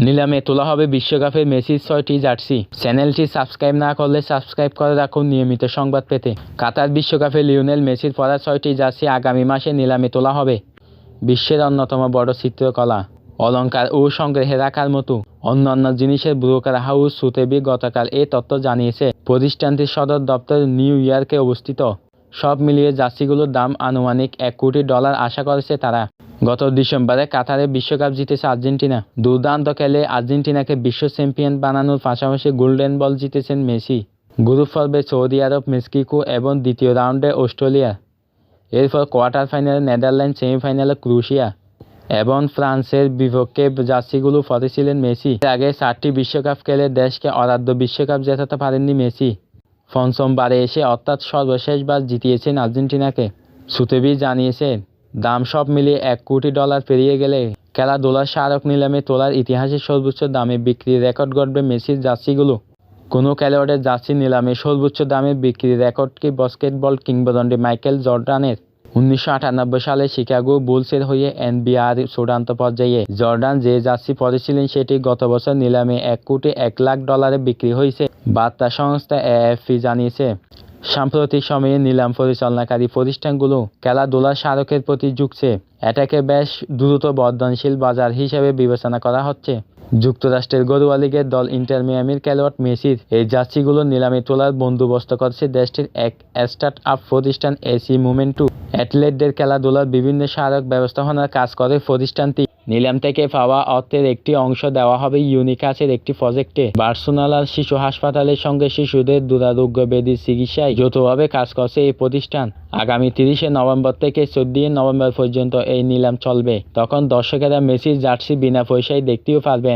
নিলামে তোলা হবে বিশ্বকাপের মেসির 6টি জার্সি। চ্যানেলটি সাবস্ক্রাইব না করলে সাবস্ক্রাইব করে রাখুন নিয়মিত সংবাদ পেতে। কাতার বিশ্বকাপে লিওনেল মেসির পরা 6টি জার্সি আগামী মাসে নিলামে তোলা হবে। বিশ্বের অন্যতম বড় চিত্রকলা, অলংকার ও সংগ্রহে রাখার মতো অন্যান্য জিনিসের ব্রোকার হাউস সুথেবি গতকাল এ তথ্য জানিয়েছে। প্রতিষ্ঠানটির সদর দপ্তর নিউ ইয়র্কে অবস্থিত। সব মিলিয়ে জার্সিগুলোর দাম আনুমানিক $1 কোটি আশা করেছে তারা। গত ডিসেম্বরে কাতারে বিশ্বকাপ জিতেছে আর্জেন্টিনা। দুর্দান্ত খেলে আর্জেন্টিনাকে বিশ্ব চ্যাম্পিয়ন বানানোর পাশাপাশি গোল্ডেন বল জিতেছেন মেসি। গ্রুপ পর্বে সৌদি আরব, মেক্সিকো এবং দ্বিতীয় রাউন্ডে অস্ট্রেলিয়া। এরপর কোয়ার্টার ফাইনালে নেদারল্যান্ড, সেমিফাইনালে ক্রোয়েশিয়া এবং ফ্রান্সের বিপক্ষে জার্সিগুলো পরেছিলেন মেসি। এর আগে 4টি বিশ্বকাপ খেলে দেশকে অরাধ্য বিশ্বকাপ জেতাতে পারেননি মেসি। পঞ্চমবারে এসে অর্থাৎ সর্বশেষবার জিতিয়েছেন আর্জেন্টিনাকে। সুথেবি জানিয়েছেন, দাম সব মিলিয়ে $1 কোটি পেরিয়ে গেলে খেলাধুলার স্মারক নিলামে তোলার ইতিহাসে সর্বোচ্চ দামে বিক্রির রেকর্ড গড়বে মেসির জার্সিগুলো। কোনো খেলোয়াড়ের জার্সি নিলামে সর্বোচ্চ দামে বিক্রির রেকর্ডটি বাস্কেটবল কিংবদন্তি মাইকেল জর্ডানের। 1998 সালে শিকাগো বুলসের হয়ে এনবিআর চূড়ান্ত পর্যায়ে জর্ডান যে জার্সি পরেছিলেন সেটি গত বছর নিলামে $1 কোটি 1 লাখ বিক্রি হয়েছে, বার্তা সংস্থা এএফপি জানিয়েছে। সাম্প্রতিক সময়ে নিলাম পরিচালনাকারী প্রতিষ্ঠানগুলো খেলাধুলার স্মারকের প্রতি ঝুঁকছে। এটাকে বেশ দ্রুত বর্ধনশীল বাজার হিসেবে বিবেচনা করা হচ্ছে। যুক্তরাষ্ট্রের ঘরোয়া লিগের দল ইন্টার মিয়ামির খেলোয়াড় মেসির এই জার্সিগুলো নিলামে তোলার বন্দোবস্ত করছে দেশটির এক স্টার্ট আপ প্রতিষ্ঠান এসি মোমেন্টো। অ্যাথলেটদের খেলাধুলার বিভিন্ন স্মারক ব্যবস্থাপনার কাজ করে প্রতিষ্ঠানটি। নিলাম থেকে পাওয়া অর্থের একটি অংশ দেওয়া হবে ইউনিকাসের একটি প্রজেক্টে। বার্সেলোনার শিশু হাসপাতালের সঙ্গে শিশুদের দুরারোগ্য ব্যাধির চিকিৎসায় যৌথভাবে কাজ করছে এই প্রতিষ্ঠান। আগামী 30 নভেম্বর থেকে 14 নভেম্বর পর্যন্ত এই নিলাম চলবে। তখন দর্শকেরা মেসির জার্সি বিনা পয়সায় দেখতেও পারবেন।